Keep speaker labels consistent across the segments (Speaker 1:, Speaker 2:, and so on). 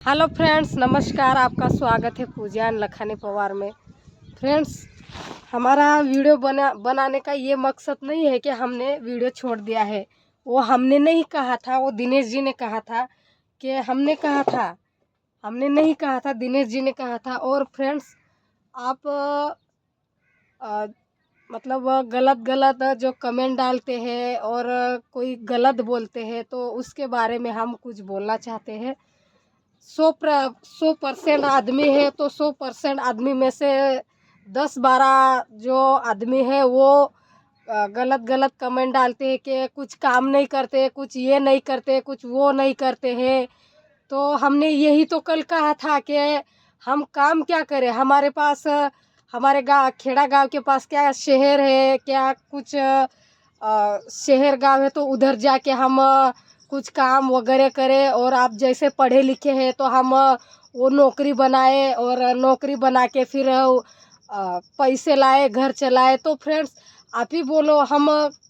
Speaker 1: Hello friends, नमस्कार। आपका स्वागत है पूजा एंड लखानी पवार में। फ्रेंड्स, हमारा वीडियो बनाने का ये मकसद नहीं है कि हमने वीडियो छोड़ दिया है। वो हमने नहीं कहा था, वो दिनेश जी ने कहा था कि हमने कहा था। हमने नहीं कहा था, दिनेश जी ने कहा था। और फ्रेंड्स, आप मतलब गलत गलत जो कमेंट डालते हैं और कोई गलत बोलते हैं, तो उसके बारे में हम कुछ बोलना चाहते हैं। 100% आदमी है, तो 100% आदमी में से 10-12 जो आदमी है वो गलत गलत कमेंट डालते हैं कि कुछ काम नहीं करते, कुछ ये नहीं करते, कुछ वो नहीं करते हैं। तो हमने यही तो कल कहा था कि हम काम क्या करें। हमारे पास हमारे खेड़ा गांव के पास क्या शहर है, क्या कुछ शहर गांव है, तो उधर जाके हम कुछ काम वगैरह करें। और आप जैसे पढ़े लिखे हैं तो हम वो नौकरी बनाए और नौकरी बना के फिर पैसे लाए, घर चलाए। तो फ्रेंड्स, आप ही बोलो हम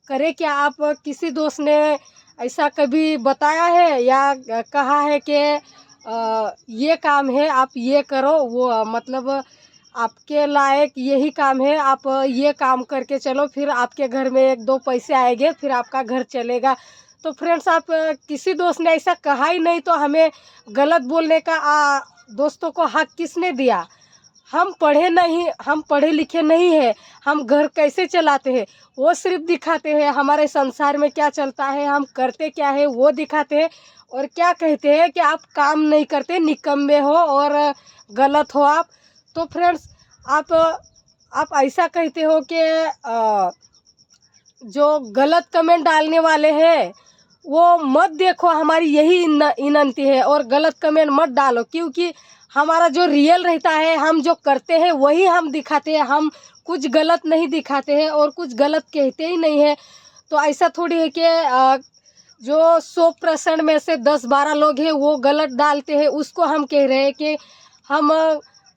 Speaker 1: करें क्या। आप किसी दोस्त ने ऐसा कभी बताया है या कहा है कि ये काम है आप ये करो, वो मतलब आपके लायक यही काम है, आप ये काम करके चलो, फिर आपके घर में 1-2 पैसे आएंगे, फिर आपका घर चलेगा। तो फ्रेंड्स, आप किसी दोस्त ने ऐसा कहा ही नहीं, तो हमें गलत बोलने का दोस्तों को हक किसने दिया। हम पढ़े नहीं, हम पढ़े लिखे नहीं है, हम घर कैसे चलाते हैं वो सिर्फ दिखाते हैं। हमारे संसार में क्या चलता है, हम करते क्या है वो दिखाते हैं। और क्या कहते हैं कि आप काम नहीं करते, निकम्मे हो और गलत हो आप। तो फ्रेंड्स, आप ऐसा कहते हो कि जो गलत कमेंट डालने वाले हैं वो मत देखो, हमारी यही विनती है। और गलत कमेंट मत डालो, क्योंकि हमारा जो रियल रहता है, हम जो करते हैं वही हम दिखाते हैं। हम कुछ गलत नहीं दिखाते हैं और कुछ गलत कहते ही नहीं है। तो ऐसा थोड़ी है कि जो 100% में से 10-12 लोग हैं वो गलत डालते हैं, उसको हम कह रहे हैं कि हम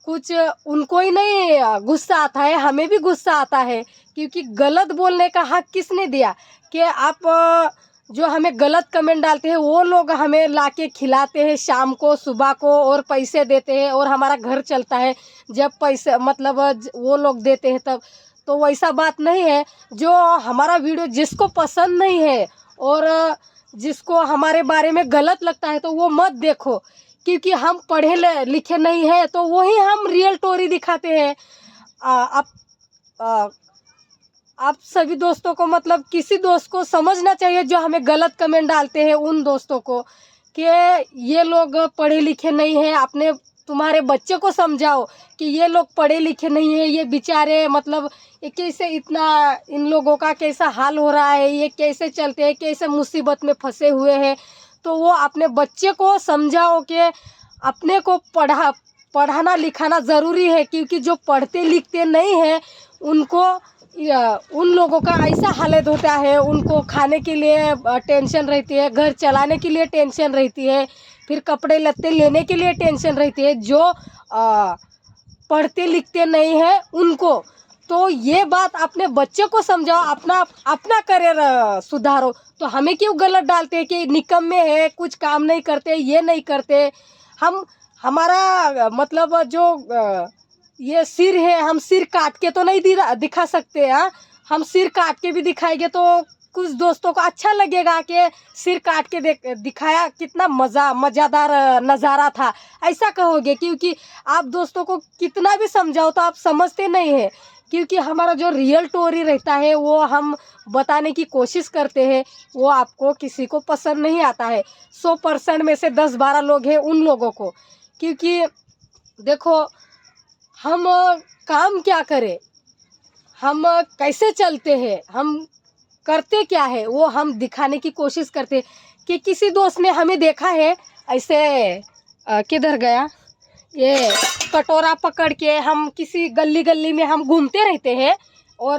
Speaker 1: कुछ उनको ही नहीं गुस्सा आता है, हमें भी गुस्सा आता है। क्योंकि गलत बोलने का हक किसने दिया कि आप जो हमें गलत कमेंट डालते हैं वो लोग हमें लाके खिलाते हैं शाम को, सुबह को, और पैसे देते हैं और हमारा घर चलता है जब पैसे मतलब वो लोग देते हैं तब। तो वैसा बात नहीं है। जो हमारा वीडियो जिसको पसंद नहीं है और जिसको हमारे बारे में गलत लगता है तो वो मत देखो, क्योंकि हम पढ़े लिखे नहीं हैं, तो वही हम रियल स्टोरी दिखाते हैं। आप आ, आप सभी दोस्तों को, मतलब किसी दोस्त को समझना चाहिए जो हमें गलत कमेंट डालते हैं, उन दोस्तों को कि ये लोग पढ़े लिखे नहीं हैं। अपने तुम्हारे बच्चे को समझाओ कि ये लोग पढ़े लिखे नहीं हैं, ये बेचारे मतलब ये कैसे, इतना इन लोगों का कैसा हाल हो रहा है, ये कैसे चलते हैं, कैसे मुसीबत में फंसे हुए हैं। तो वो अपने बच्चे को समझाओ कि अपने को पढ़ाना लिखाना ज़रूरी है, क्योंकि जो पढ़ते लिखते नहीं हैं उनको उन लोगों का ऐसा हालत होता है, उनको खाने के लिए टेंशन रहती है, घर चलाने के लिए टेंशन रहती है, फिर कपड़े लत्ते लेने के लिए टेंशन रहती है, जो पढ़ते लिखते नहीं हैं उनको। तो ये बात अपने बच्चे को समझाओ, अपना अपना करियर सुधारो। तो हमें क्यों गलत डालते हैं कि निकम्मे है, कुछ काम नहीं करते, ये नहीं करते। हम हमारा मतलब जो ये सिर है, हम सिर काट के तो नहीं दिखा सकते। हाँ, हम सिर काट के भी दिखाएंगे तो कुछ दोस्तों को अच्छा लगेगा कि सिर काट के दिखाया, कितना मज़ेदार नज़ारा था, ऐसा कहोगे। क्योंकि आप दोस्तों को कितना भी समझाओ तो आप समझते नहीं हैं, क्योंकि हमारा जो रियल स्टोरी रहता है वो हम बताने की कोशिश करते हैं, वो आपको किसी को पसंद नहीं आता है। 100% में से 10-12 लोग हैं, उन लोगों को। क्योंकि देखो, हम काम क्या करें, हम कैसे चलते हैं, हम करते क्या है, वो हम दिखाने की कोशिश करते। कि किसी दोस्त ने हमें देखा है ऐसे किधर गया ये कटोरा पकड़ के, हम किसी गली गली में हम घूमते रहते हैं और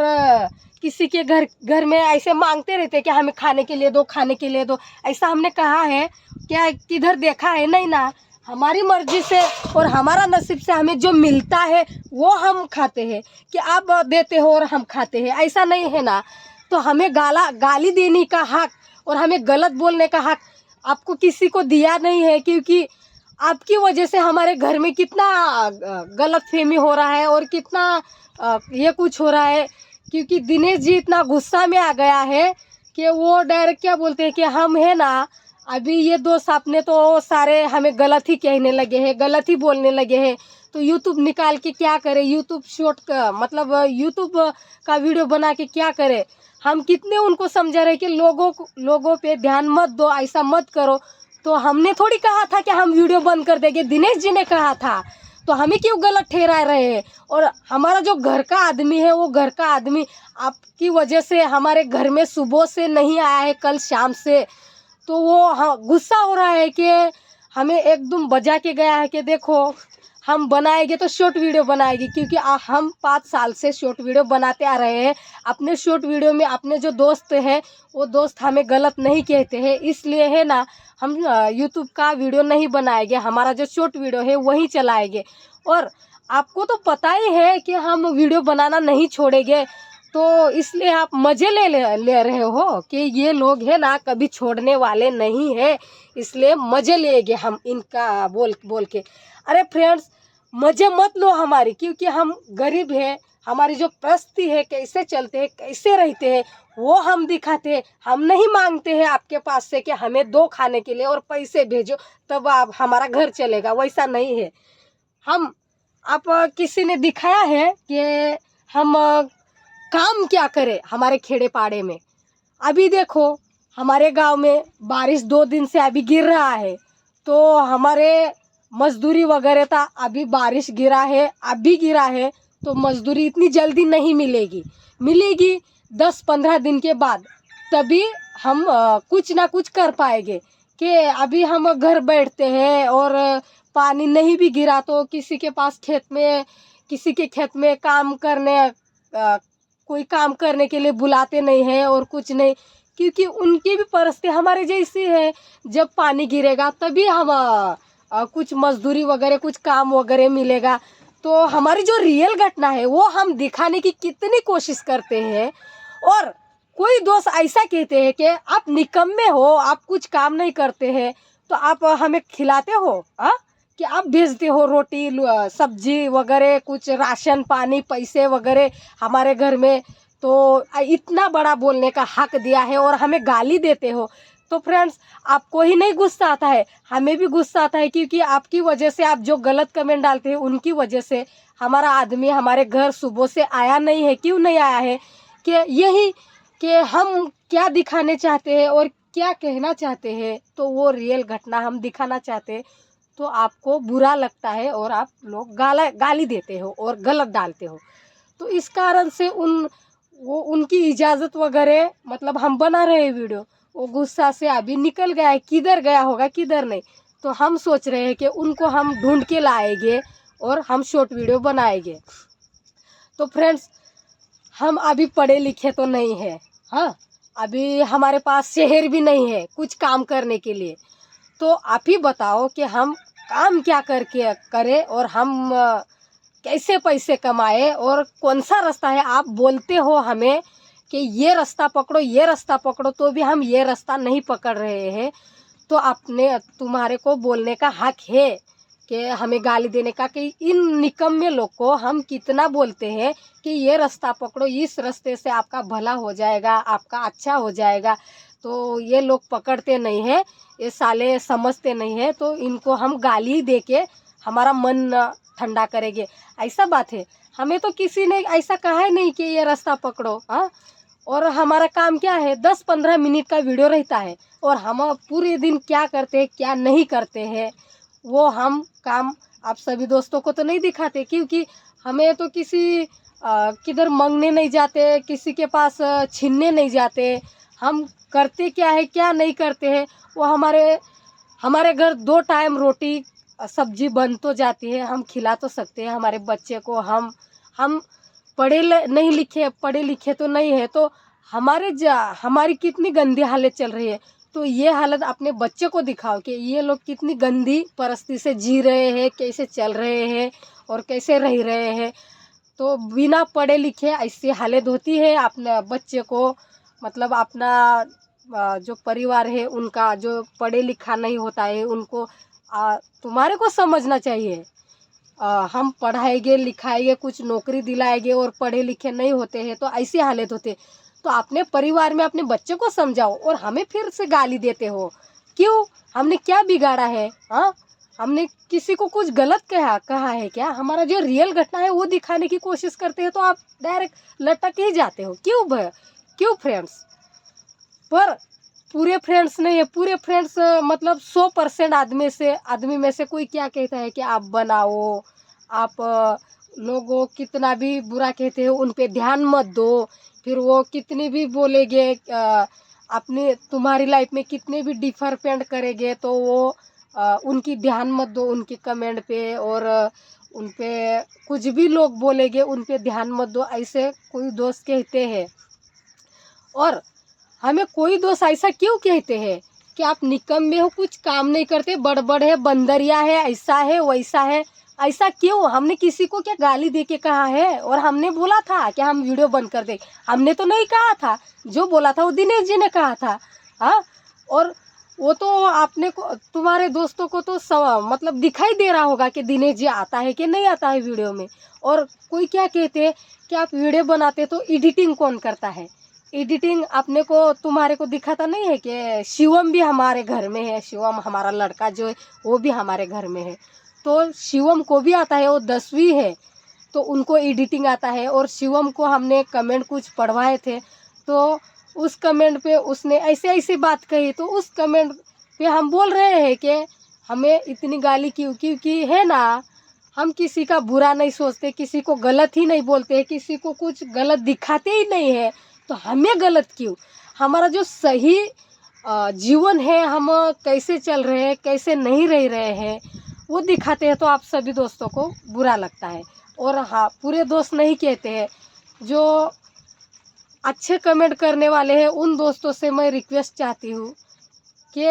Speaker 1: किसी के घर घर में ऐसे मांगते रहते हैं कि हमें खाने के लिए दो, खाने के लिए दो। ऐसा हमने कहा है क्या, किधर देखा है नहीं ना। हमारी मर्जी से और हमारा नसीब से हमें जो मिलता है वो हम खाते हैं, कि आप देते हो और हम खाते हैं, ऐसा नहीं है ना। तो हमें गाली देने का हक और हमें गलत बोलने का हक आपको किसी को दिया नहीं है। क्योंकि आपकी वजह से हमारे घर में कितना गलतफहमी हो रहा है और कितना ये कुछ हो रहा है। क्योंकि दिनेश जी इतना गुस्सा में आ गया है कि वो डायरेक्ट क्या बोलते हैं कि हम है ना, अभी ये दोस्त अपने तो सारे हमें गलत ही कहने लगे हैं, गलत ही बोलने लगे हैं, तो यूट्यूब निकाल के क्या करें, यूट्यूब शॉर्ट का मतलब यूट्यूब का वीडियो बना के क्या करें। हम कितने उनको समझा रहे कि लोगों पे ध्यान मत दो, ऐसा मत करो। तो हमने थोड़ी कहा था कि हम वीडियो बंद कर देंगे, दिनेश जी ने कहा था, तो हमें क्यों गलत ठहरा रहे हैं। और हमारा जो घर का आदमी है, वो घर का आदमी आपकी वजह से हमारे घर में सुबह से नहीं आया है, कल शाम से। तो वो हाँ गुस्सा हो रहा है कि हमें एकदम बजा के गया है कि देखो हम बनाएंगे तो शॉर्ट वीडियो बनाएगी। क्योंकि हम 5 साल से शॉर्ट वीडियो बनाते आ रहे हैं। अपने शॉर्ट वीडियो में अपने जो दोस्त हैं वो दोस्त हमें गलत नहीं कहते हैं, इसलिए है ना हम यूट्यूब का वीडियो नहीं बनाएंगे, हमारा जो शॉर्ट वीडियो है वही चलाएंगे। और आपको तो पता ही है कि हम वीडियो बनाना नहीं छोड़ेंगे, तो इसलिए आप मज़े ले रहे हो कि ये लोग है ना कभी छोड़ने वाले नहीं है, इसलिए मज़े लेंगे हम इनका बोल बोल के। अरे फ्रेंड्स, मज़े मत लो हमारी, क्योंकि हम गरीब हैं, हमारी जो परिस्थिति है, कैसे चलते हैं, कैसे रहते हैं, वो हम दिखाते हैं। हम नहीं मांगते हैं आपके पास से कि हमें दो खाने के लिए और पैसे भेजो तब आप हमारा घर चलेगा, वैसा नहीं है। हम आप किसी ने दिखाया है कि हम काम क्या करें हमारे खेड़े पाड़े में। अभी देखो हमारे गांव में बारिश 2 दिन से अभी गिर रहा है, तो हमारे मजदूरी वगैरह था, अभी बारिश गिरा है, अभी गिरा है, तो मजदूरी इतनी जल्दी नहीं मिलेगी, मिलेगी 10-15 दिन के बाद, तभी हम कुछ ना कुछ कर पाएंगे। कि अभी हम घर बैठते हैं और पानी नहीं भी गिरा तो किसी के पास खेत में, किसी के खेत में काम करने कोई काम करने के लिए बुलाते नहीं हैं और कुछ नहीं, क्योंकि उनकी भी परिस्थिति हमारे जैसी है। जब पानी गिरेगा तभी हम कुछ मजदूरी वगैरह कुछ काम वगैरह मिलेगा। तो हमारी जो रियल घटना है वो हम दिखाने की कितनी कोशिश करते हैं। और कोई दोस्त ऐसा कहते हैं कि आप निकम्मे हो, आप कुछ काम नहीं करते हैं, तो आप हमें खिलाते हो कि आप भेजते हो रोटी सब्जी वगैरह कुछ राशन पानी पैसे वगैरह हमारे घर में, तो इतना बड़ा बोलने का हक दिया है और हमें गाली देते हो। तो फ्रेंड्स, आपको ही नहीं गुस्सा आता है, हमें भी गुस्सा आता है, क्योंकि आपकी वजह से आप जो गलत कमेंट डालते हैं उनकी वजह से हमारा आदमी हमारे घर सुबह से आया नहीं है। क्यों नहीं आया है? कि यही कि हम क्या दिखाने चाहते हैं और क्या कहना चाहते हैं, तो वो रियल घटना हम दिखाना चाहते हैं। तो आपको बुरा लगता है और आप लोग गाली देते हो और गलत डालते हो। तो इस कारण से उनकी इजाज़त वगैरह मतलब हम बना रहे हैं वीडियो, वो गुस्सा से अभी निकल गया है, किधर गया होगा किधर नहीं। तो हम सोच रहे हैं कि उनको हम ढूंढ के लाएंगे और हम शॉर्ट वीडियो बनाएंगे। तो फ्रेंड्स, हम अभी पढ़े लिखे तो नहीं है, हाँ, अभी हमारे पास शहर भी नहीं है कुछ काम करने के लिए। तो आप ही बताओ कि हम काम क्या करके करें और हम कैसे पैसे कमाए और कौन सा रास्ता है। आप बोलते हो हमें कि ये रास्ता पकड़ो ये रास्ता पकड़ो, तो भी हम ये रास्ता नहीं पकड़ रहे हैं। तो तुम्हारे को बोलने का हक है कि हमें गाली देने का, कि इन निकम्मे लोग को हम कितना बोलते हैं कि ये रास्ता पकड़ो, इस रास्ते से आपका भला हो जाएगा, आपका अच्छा हो जाएगा। तो ये लोग पकड़ते नहीं हैं, ये साले समझते नहीं हैं, तो इनको हम गाली दे के हमारा मन ठंडा करेंगे, ऐसा बात है। हमें तो किसी ने ऐसा कहा ही नहीं कि ये रास्ता पकड़ो। हाँ, और हमारा काम क्या है, 10-15 मिनट का वीडियो रहता है और हम पूरे दिन क्या करते हैं क्या नहीं करते हैं वो हम काम आप सभी दोस्तों को तो नहीं दिखाते। क्योंकि हमें तो किसी किधर मांगने नहीं जाते, किसी के पास छीनने नहीं जाते। हम करते क्या है क्या नहीं करते हैं वो हमारे घर 2 टाइम रोटी सब्जी बन तो जाती है, हम खिला तो सकते हैं हमारे बच्चे को। हम नहीं लिखे, पढ़े लिखे तो नहीं है, तो हमारी कितनी गंदी हालत चल रही है। तो ये हालत अपने बच्चे को दिखाओ कि ये लोग कितनी गंदी परिस्थिति से जी रहे हैं, कैसे चल रहे हैं और कैसे रह रहे हैं। तो बिना पढ़े लिखे ऐसी हालत होती है अपने बच्चे को, मतलब अपना जो परिवार है उनका जो पढ़े लिखा नहीं होता है उनको तुम्हारे को समझना चाहिए। हम पढ़ाएंगे लिखाएंगे कुछ नौकरी दिलाएंगे और पढ़े लिखे नहीं होते हैं तो ऐसी हालत होते। तो अपने परिवार में अपने बच्चे को समझाओ और हमें फिर से गाली देते हो क्यों? हमने क्या बिगाड़ा है? हाँ, हमने किसी को कुछ गलत कहा है क्या? हमारा जो रियल घटना है वो दिखाने की कोशिश करते हैं तो आप डायरेक्ट लटक ही जाते हो क्यों फ्रेंड्स? पर पूरे फ्रेंड्स नहीं है, पूरे फ्रेंड्स मतलब 100% आदमी में से कोई क्या कहता है कि आप बनाओ, आप लोगों कितना भी बुरा कहते हो उन पे ध्यान मत दो। फिर वो कितनी भी बोलेंगे अपनी तुम्हारी लाइफ में कितने भी डिफरेंट करेंगे तो वो उनकी ध्यान मत दो उनकी कमेंट पे, और उन पे कुछ भी लोग बोलेंगे उन पे ध्यान मत दो, ऐसे कोई दोस्त कहते हैं। और हमें कोई दोस्त ऐसा क्यों कहते हैं कि आप निकम्मे हो, कुछ काम नहीं करते, बड़बड़ है, बंदरिया है, ऐसा है वैसा है? ऐसा क्यों? हमने किसी को क्या गाली दे के कहा है? और हमने बोला था कि हम वीडियो बंद कर दे? हमने तो नहीं कहा था, जो बोला था वो दिनेश जी ने कहा था। हाँ, और वो तो आपने को तुम्हारे दोस्तों को तो मतलब दिखाई दे रहा होगा कि दिनेश जी आता है कि नहीं आता है वीडियो में। और कोई क्या कहते हैं कि आप वीडियो बनाते तो एडिटिंग कौन करता है? एडिटिंग अपने को तुम्हारे को दिखाता नहीं है कि शिवम भी हमारे घर में है, शिवम हमारा लड़का जो है वो भी हमारे घर में है। तो शिवम को भी आता है, वो 10वीं है तो उनको एडिटिंग आता है। और शिवम को हमने कमेंट कुछ पढ़वाए थे तो उस कमेंट पे उसने ऐसे ऐसी बात कही, तो उस कमेंट पे हम बोल रहे हैं कि हमें इतनी गाली क्यों? क्योंकि है ना, हम किसी का बुरा नहीं सोचते, किसी को गलत ही नहीं बोलते, किसी को कुछ गलत दिखाते ही नहीं है, तो हमें गलत क्यों? हमारा जो सही जीवन है, हम कैसे चल रहे हैं कैसे नहीं रह रहे हैं वो दिखाते हैं तो आप सभी दोस्तों को बुरा लगता है। और हाँ, पूरे दोस्त नहीं कहते हैं, जो अच्छे कमेंट करने वाले हैं उन दोस्तों से मैं रिक्वेस्ट चाहती हूँ कि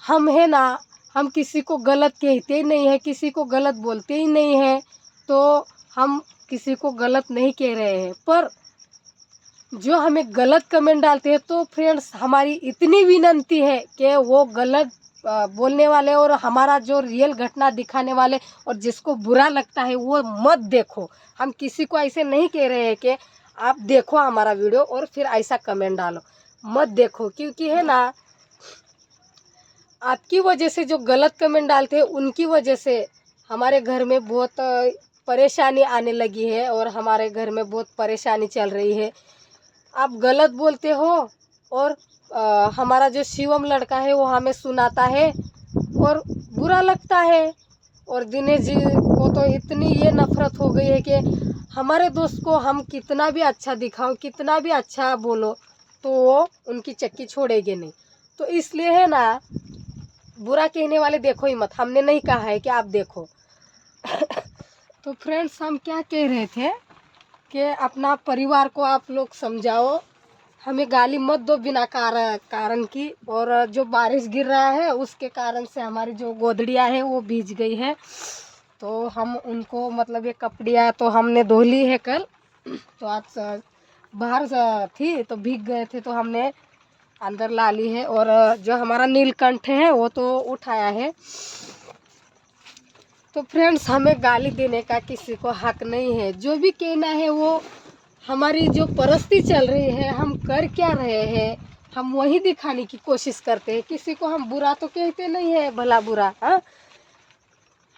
Speaker 1: हम है ना, हम किसी को गलत कहते ही नहीं है, किसी को गलत बोलते ही नहीं है, तो हम किसी को गलत नहीं कह रहे हैं। पर जो हमें गलत कमेंट डालते हैं तो फ्रेंड्स हमारी इतनी विनंती है कि वो गलत बोलने वाले और हमारा जो रियल घटना दिखाने वाले और जिसको बुरा लगता है वो मत देखो। हम किसी को ऐसे नहीं कह रहे हैं कि आप देखो हमारा वीडियो और फिर ऐसा कमेंट डालो, मत देखो। क्योंकि है ना, आपकी वजह से जो गलत कमेंट डालते हैं उनकी वजह से हमारे घर में बहुत परेशानी आने लगी है और हमारे घर में बहुत परेशानी चल रही है। आप गलत बोलते हो और हमारा जो शिवम लड़का है वो हमें सुनाता है और बुरा लगता है। और दिनेश जी को तो इतनी ये नफरत हो गई है कि हमारे दोस्त को हम कितना भी अच्छा दिखाओ, कितना भी अच्छा बोलो, तो वो उनकी चक्की छोड़ेंगे नहीं। तो इसलिए है ना, बुरा कहने वाले देखो ही मत, हमने नहीं कहा है कि आप देखो। तो फ्रेंड्स, हम क्या कह रहे थे कि अपना परिवार को आप लोग समझाओ, हमें गाली मत दो बिना कारण की। और जो बारिश गिर रहा है उसके कारण से हमारी जो गोदड़ियाँ है वो भीग गई है, तो हम उनको मतलब ये कपड़ियाँ तो हमने धो ली है कल, तो आज बाहर थी तो भीग गए थे तो हमने अंदर ला ली है। और जो हमारा नीलकंठ है वो तो उठाया है। तो फ्रेंड्स, हमें गाली देने का किसी को हक नहीं है। जो भी कहना है वो हमारी जो परिस्थिति चल रही है, हम कर क्या रहे हैं, हम वही दिखाने की कोशिश करते हैं। किसी को हम बुरा तो कहते नहीं है, भला बुरा। हाँ,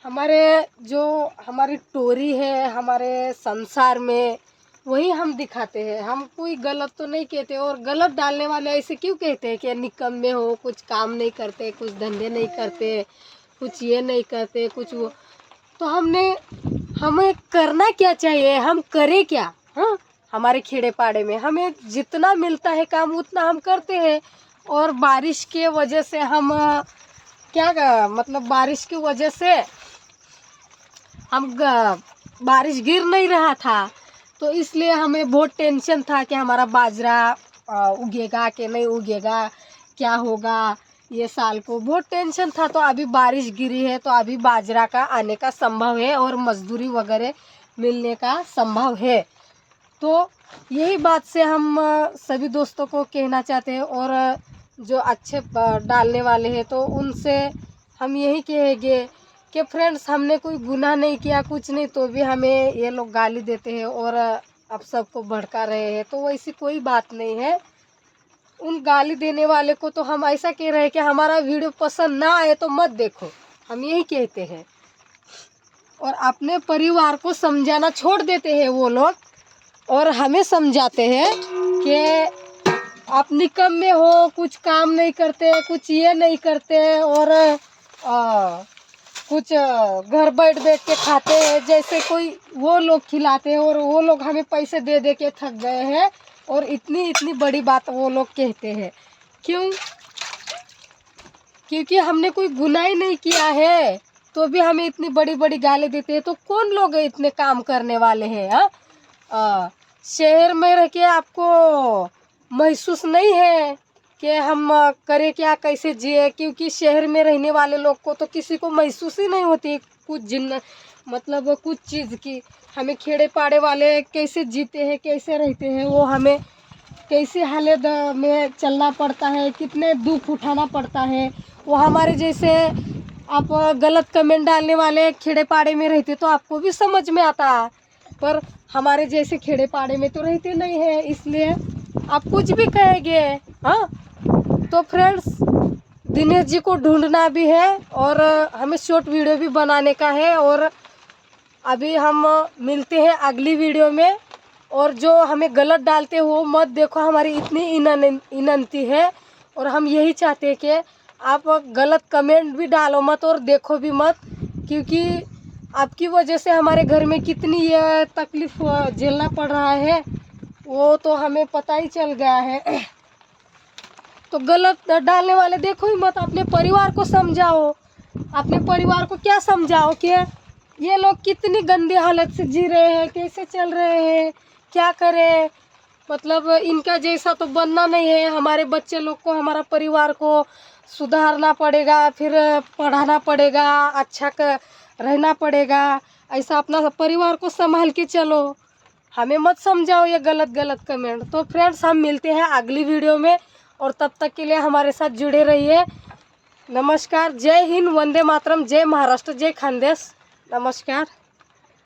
Speaker 1: हमारी टोरी है हमारे संसार में, वही हम दिखाते हैं। हम कोई गलत तो नहीं कहते। और गलत डालने वाले ऐसे क्यों कहते हैं कि निकम्मे हो, कुछ काम नहीं करते, कुछ धंधे नहीं करते, कुछ ये नहीं करते, कुछ वो। तो हमें करना क्या चाहिए, हम करें क्या? हाँ, हमारे खेड़े पाड़े में हमें जितना मिलता है काम उतना हम करते हैं। और बारिश के वजह से हम मतलब बारिश की वजह से बारिश गिर नहीं रहा था, तो इसलिए हमें बहुत टेंशन था कि हमारा बाजरा उगेगा कि नहीं उगेगा, क्या होगा ये साल को, बहुत टेंशन था। तो अभी बारिश गिरी है तो अभी बाजरा का आने का संभव है और मजदूरी वगैरह मिलने का संभव है। तो यही बात से हम सभी दोस्तों को कहना चाहते हैं। और जो अच्छे डालने वाले हैं तो उनसे हम यही कहेंगे कि फ्रेंड्स हमने कोई गुनाह नहीं किया, कुछ नहीं, तो भी हमें ये लोग गाली देते हैं और आप सबको भड़का रहे हैं। तो वैसी कोई बात नहीं है। उन गाली देने वाले को तो हम ऐसा कह रहे हैं कि हमारा वीडियो पसंद ना आए तो मत देखो, हम यही कहते हैं। और अपने परिवार को समझाना छोड़ देते हैं वो लोग और हमें समझाते हैं कि आप निकम्मे हो, कुछ काम नहीं करते, कुछ ये नहीं करते और कुछ घर बैठ बैठ के खाते हैं, जैसे कोई वो लोग खिलाते हैं और वो लोग हमें पैसे दे दे के थक गए हैं और इतनी इतनी बड़ी बात वो लोग कहते हैं। क्यों? क्योंकि हमने कोई गुनाह ही नहीं किया है तो भी हमें इतनी बड़ी बड़ी गाली देते हैं। तो कौन लोग इतने काम करने वाले हैं? हाँ, शहर में रह के आपको महसूस नहीं है कि हम करें क्या, कैसे जिए? क्योंकि शहर में रहने वाले लोग को तो किसी को महसूस ही नहीं होती कुछ मतलब कुछ चीज़ की। हमें खेड़े पाड़े वाले कैसे जीते हैं, कैसे रहते हैं, वो हमें कैसे हालत में चलना पड़ता है, कितने दुख उठाना पड़ता है, वो हमारे जैसे आप गलत कमेंट डालने वाले खेड़े पाड़े में रहते तो आपको भी समझ में आता है, पर हमारे जैसे खेड़े पाड़े में तो रहते नहीं है, इसलिए आप कुछ भी कहेंगे। हाँ, तो फ्रेंड्स दिनेश जी को ढूंढना भी है और हमें शॉर्ट वीडियो भी बनाने का है और अभी हम मिलते हैं अगली वीडियो में। और जो हमें गलत डालते हो मत देखो, हमारी इतनी विनती है और हम यही चाहते हैं कि आप गलत कमेंट भी डालो मत और देखो भी मत, क्योंकि आपकी वजह से हमारे घर में कितनी ये तकलीफ झेलना पड़ रहा है वो तो हमें पता ही चल गया है। तो गलत डालने वाले देखो ही मत, अपने परिवार को समझाओ। अपने परिवार को क्या समझाओ कि ये लोग कितनी गंदी हालत से जी रहे हैं, कैसे चल रहे हैं, क्या करें? मतलब इनका जैसा तो बनना नहीं है। हमारे बच्चे लोग को, हमारा परिवार को सुधारना पड़ेगा, फिर पढ़ाना पड़ेगा, अच्छा रहना पड़ेगा। ऐसा अपना परिवार को संभाल के चलो, हमें मत समझाओ ये गलत गलत कमेंट। तो फ्रेंड्स हम मिलते हैं अगली वीडियो में और तब तक के लिए हमारे साथ जुड़े रहिए। नमस्कार, जय हिंद, वंदे मातरम, जय महाराष्ट्र, जय खानदेश। नमस्कार।